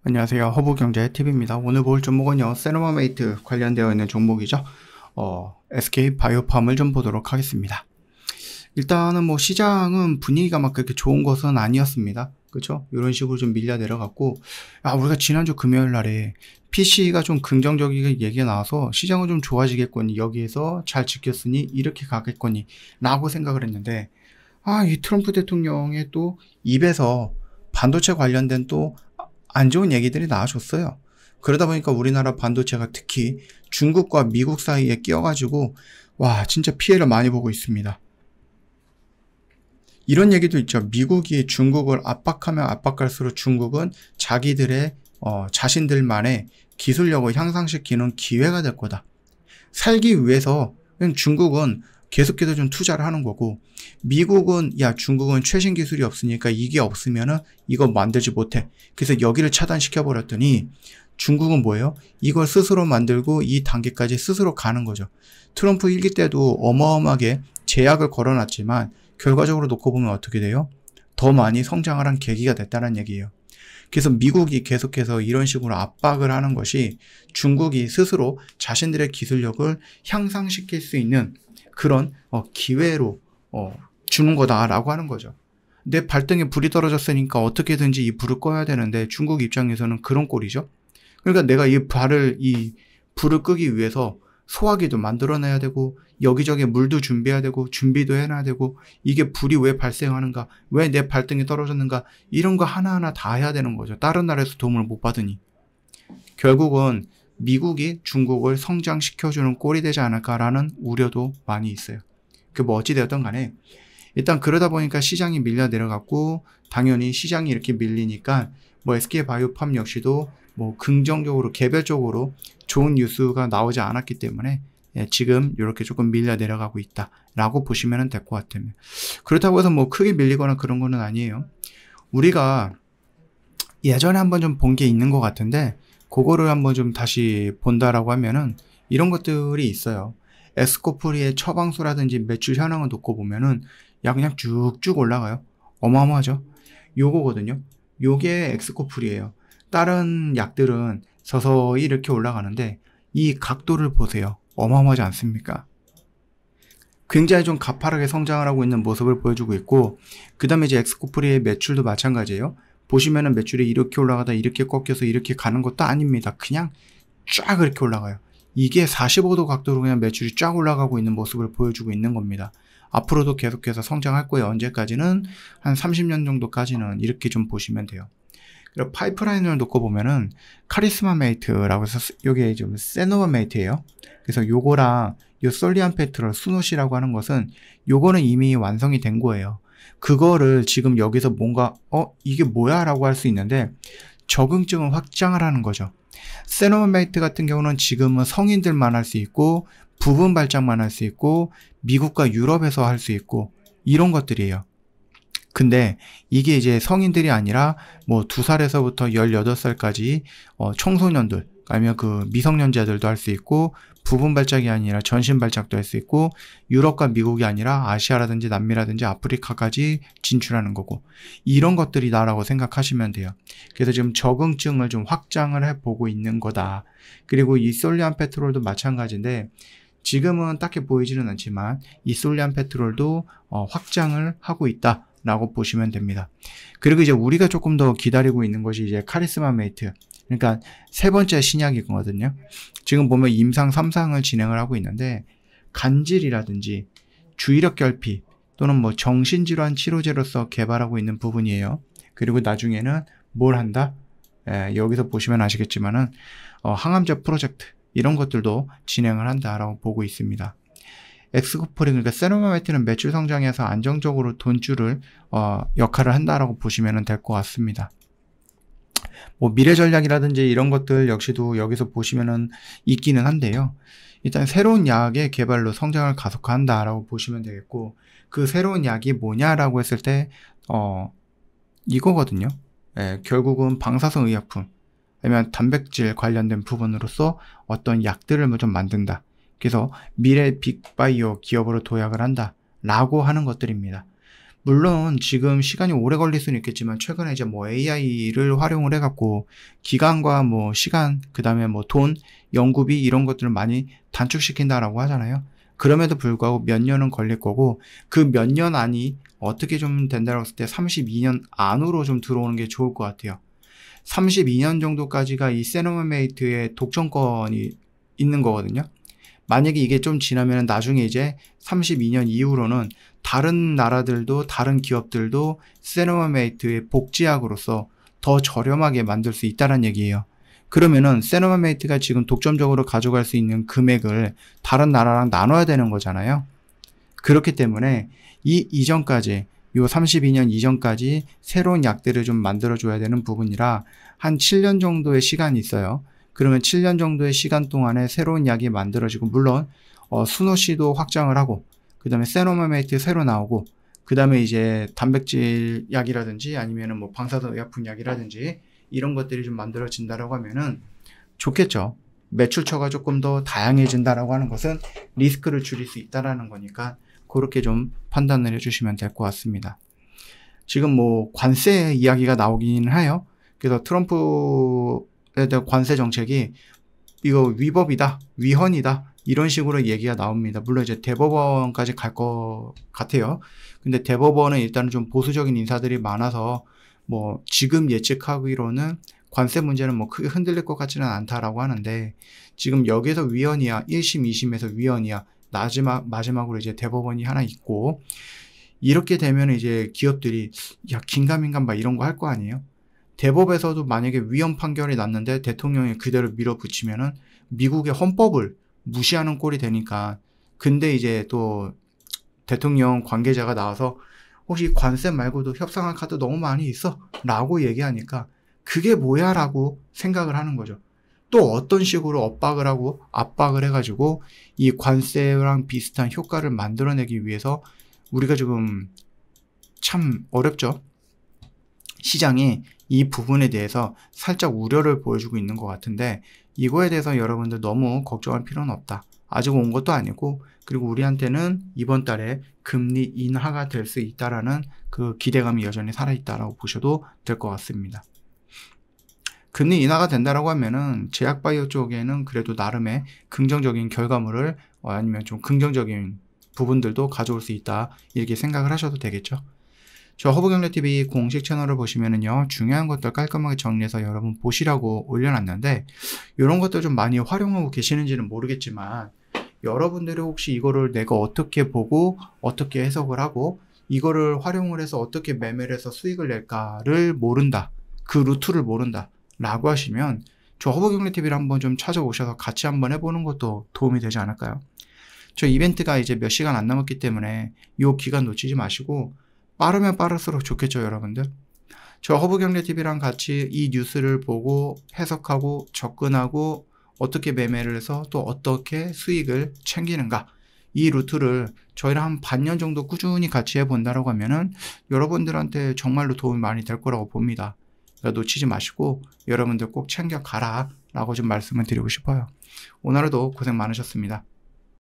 안녕하세요. 허브경제TV입니다. 오늘 볼 종목은요, 세노마메이트 관련되어 있는 종목이죠. SK 바이오팜을 좀 보도록 하겠습니다. 일단은 뭐 시장은 분위기가 막 그렇게 좋은 것은 아니었습니다. 그렇죠? 이런 식으로 좀 밀려 내려갔고, 우리가 지난주 금요일 날에 PC가 좀 긍정적인 얘기가 나와서 시장은 좀 좋아지겠거니, 여기에서 잘 지켰으니 이렇게 가겠거니 라고 생각을 했는데, 이 트럼프 대통령의 또 입에서 반도체 관련된 또 안 좋은 얘기들이 나와줬어요. 그러다 보니까 우리나라 반도체가 특히 중국과 미국 사이에 끼어가지고 진짜 피해를 많이 보고 있습니다. 이런 얘기도 있죠. 미국이 중국을 압박하면 압박할수록 중국은 자기들의 자신들만의 기술력을 향상시키는 기회가 될 거다. 살기 위해서 중국은 계속해서 좀 투자를 하는 거고, 미국은 중국은 최신 기술이 없으니까 이게 없으면은 이거 만들지 못해. 그래서 여기를 차단시켜 버렸더니 중국은 뭐예요? 이걸 스스로 만들고 이 단계까지 스스로 가는 거죠. 트럼프 1기 때도 어마어마하게 제약을 걸어놨지만 결과적으로 놓고 보면 어떻게 돼요? 더 많이 성장을 한 계기가 됐다는 얘기예요. 그래서 미국이 계속해서 이런 식으로 압박을 하는 것이 중국이 스스로 자신들의 기술력을 향상시킬 수 있는 그런 기회로 주는 거다라고 하는 거죠. 내 발등에 불이 떨어졌으니까 어떻게든지 이 불을 꺼야 되는데 중국 입장에서는 그런 꼴이죠. 그러니까 내가 이 불을 끄기 위해서 소화기도 만들어내야 되고 여기저기 물도 준비해야 되고 준비도 해놔야 되고, 이게 불이 왜 발생하는가, 왜 내 발등에 떨어졌는가, 이런 거 하나하나 다 해야 되는 거죠. 다른 나라에서 도움을 못 받으니. 결국은 미국이 중국을 성장시켜주는 꼴이 되지 않을까라는 우려도 많이 있어요. 뭐 어찌되었던 간에 일단 그러다 보니까 시장이 밀려 내려갔고, 당연히 시장이 이렇게 밀리니까 뭐 SK바이오팜 역시도 뭐 긍정적으로 개별적으로 좋은 뉴스가 나오지 않았기 때문에 지금 이렇게 조금 밀려 내려가고 있다라고 보시면 될 것 같아요. 그렇다고 해서 뭐 크게 밀리거나 그런 거는 아니에요. 우리가 예전에 한번 좀 본 게 있는 것 같은데 그거를 한번 좀 다시 본다라고 하면은 이런 것들이 있어요. 엑스코프리의 처방수라든지 매출 현황을 놓고 보면은 그냥 쭉쭉 올라가요. 어마어마하죠. 요거거든요. 요게 엑스코프리예요. 다른 약들은 서서히 이렇게 올라가는데 이 각도를 보세요. 어마어마하지 않습니까? 굉장히 좀 가파르게 성장을 하고 있는 모습을 보여주고 있고, 그 다음에 이제 엑스코프리의 매출도 마찬가지예요. 보시면은 매출이 이렇게 올라가다 이렇게 꺾여서 이렇게 가는 것도 아닙니다. 그냥 쫙 이렇게 올라가요. 이게 45도 각도로 그냥 매출이 쫙 올라가고 있는 모습을 보여주고 있는 겁니다. 앞으로도 계속해서 성장할 거예요. 언제까지는? 한 30년 정도까지는 이렇게 좀 보시면 돼요. 그리고 파이프라인을 놓고 보면은 카리스마 메이트라고 해서 이게 좀 세노마 메이트예요. 그래서 요거랑 요 솔리안 페트롤 수노시라고 하는 것은 요거는 이미 완성이 된 거예요. 그거를 지금 여기서 뭔가 이게 뭐야 라고 할 수 있는데 적응증을 확장을 하는 거죠. 세노마 메이트 같은 경우는 지금은 성인들만 할 수 있고 부분 발작만 할 수 있고 미국과 유럽에서 할 수 있고 이런 것들이에요. 근데 이게 이제 성인들이 아니라 뭐 2살에서부터 18살까지 청소년들 아니면 그 미성년자들도 할 수 있고, 부분 발작이 아니라 전신 발작도 할 수 있고, 유럽과 미국이 아니라 아시아라든지 남미라든지 아프리카까지 진출하는 거고, 이런 것들이다라고 생각하시면 돼요. 그래서 지금 적응증을 좀 확장을 해보고 있는 거다. 그리고 이 솔리안 페트롤도 마찬가지인데 지금은 딱히 보이지는 않지만 이 솔리안 페트롤도 확장을 하고 있다 라고 보시면 됩니다. 그리고 이제 우리가 조금 더 기다리고 있는 것이 이제 카리스마 메이트, 그러니까 세 번째 신약이거든요. 지금 보면 임상 3상을 진행을 하고 있는데 간질이라든지 주의력 결핍 또는 뭐 정신질환 치료제로서 개발하고 있는 부분이에요. 그리고 나중에는 뭘 한다? 여기서 보시면 아시겠지만은 항암제 프로젝트 이런 것들도 진행을 한다라고 보고 있습니다. 엑스코프리, 그러니까 세노마메트는 매출 성장에서 안정적으로 돈줄을 역할을 한다라고 보시면 될 것 같습니다. 뭐 미래 전략이라든지 이런 것들 역시도 여기서 보시면은 있기는 한데요. 일단 새로운 약의 개발로 성장을 가속화한다라고 보시면 되겠고, 그 새로운 약이 뭐냐라고 했을 때 이거거든요. 결국은 방사성 의약품 아니면 단백질 관련된 부분으로서 어떤 약들을 좀 만든다. 그래서 미래 빅바이오 기업으로 도약을 한다 라고 하는 것들입니다. 물론 지금 시간이 오래 걸릴 수는 있겠지만 최근에 이제 뭐 AI를 활용을 해갖고 기간과 뭐 시간, 그 다음에 뭐 돈, 연구비 이런 것들을 많이 단축시킨다라고 하잖아요. 그럼에도 불구하고 몇 년은 걸릴 거고 그 몇 년 안이 어떻게 좀 된다고 했을 때 32년 안으로 좀 들어오는 게 좋을 것 같아요. 32년 정도까지가 이 세노메이트의 독점권이 있는 거거든요. 만약에 이게 좀 지나면 나중에 이제 32년 이후로는 다른 나라들도 다른 기업들도 세노메이트의 복제약으로서 더 저렴하게 만들 수 있다는 얘기예요. 그러면은 세노메이트가 지금 독점적으로 가져갈 수 있는 금액을 다른 나라랑 나눠야 되는 거잖아요. 그렇기 때문에 이 이전까지 요 32년 이전까지 새로운 약들을 좀 만들어줘야 되는 부분이라 한 7년 정도의 시간이 있어요. 그러면 7년 정도의 시간 동안에 새로운 약이 만들어지고 물론 수노시도 확장을 하고 그 다음에 세노메이트 새로 나오고 그 다음에 이제 단백질 약이라든지 아니면은 뭐 방사선 의약품 약이라든지 이런 것들이 좀 만들어진다라고 하면은 좋겠죠. 매출처가 조금 더 다양해진다라고 하는 것은 리스크를 줄일 수 있다라는 거니까 그렇게 좀 판단을 해주시면 될 것 같습니다. 지금 뭐 관세 이야기가 나오긴 해요. 그래서 트럼프에 대한 관세 정책이 이거 위법이다, 위헌이다 이런 식으로 얘기가 나옵니다. 물론 이제 대법원까지 갈 것 같아요. 근데 대법원은 일단은 좀 보수적인 인사들이 많아서 뭐 지금 예측하기로는 관세 문제는 뭐 크게 흔들릴 것 같지는 않다라고 하는데 지금 여기에서 위헌이야, 1심, 2심에서 위헌이야, 마지막으로 이제 대법원이 하나 있고 이렇게 되면 이제 기업들이 야 긴가민가 막 이런 거 할 거 아니에요. 대법에서도 만약에 위헌 판결이 났는데 대통령이 그대로 밀어붙이면은 미국의 헌법을 무시하는 꼴이 되니까 근데 이제 또 대통령 관계자가 나와서 혹시 관세 말고도 협상할 카드 너무 많이 있어? 라고 얘기하니까 그게 뭐야? 라고 생각을 하는 거죠. 또 어떤 식으로 엇박을 하고 압박을 해가지고 이 관세랑 비슷한 효과를 만들어내기 위해서 우리가 지금 참 어렵죠. 시장이 이 부분에 대해서 살짝 우려를 보여주고 있는 것 같은데 이거에 대해서 여러분들 너무 걱정할 필요는 없다. 아직 온 것도 아니고 그리고 우리한테는 이번 달에 금리 인하가 될 수 있다라는 그 기대감이 여전히 살아있다라고 보셔도 될 것 같습니다. 금리 인하가 된다라고 하면은 제약바이오 쪽에는 그래도 나름의 긍정적인 결과물을 아니면 좀 긍정적인 부분들도 가져올 수 있다 이렇게 생각을 하셔도 되겠죠. 저 허브경제TV 공식 채널을 보시면은요 중요한 것들 깔끔하게 정리해서 여러분 보시라고 올려놨는데 이런 것들 좀 많이 활용하고 계시는지는 모르겠지만 여러분들이 혹시 이거를 내가 어떻게 보고 어떻게 해석을 하고 이거를 활용을 해서 어떻게 매매를 해서 수익을 낼까를 모른다, 그 루트를 모른다 라고 하시면 저 허브경제TV를 한번 좀 찾아오셔서 같이 한번 해보는 것도 도움이 되지 않을까요? 저 이벤트가 이제 몇 시간 안 남았기 때문에 이 기간 놓치지 마시고 빠르면 빠를수록 좋겠죠 여러분들. 저 허브경제TV랑 같이 이 뉴스를 보고 해석하고 접근하고 어떻게 매매를 해서 또 어떻게 수익을 챙기는가 이 루트를 저희랑 한 반년 정도 꾸준히 같이 해본다라고 하면은 여러분들한테 정말로 도움이 많이 될 거라고 봅니다. 그러니까 놓치지 마시고 여러분들 꼭 챙겨 가라 라고 좀 말씀을 드리고 싶어요. 오늘도 고생 많으셨습니다.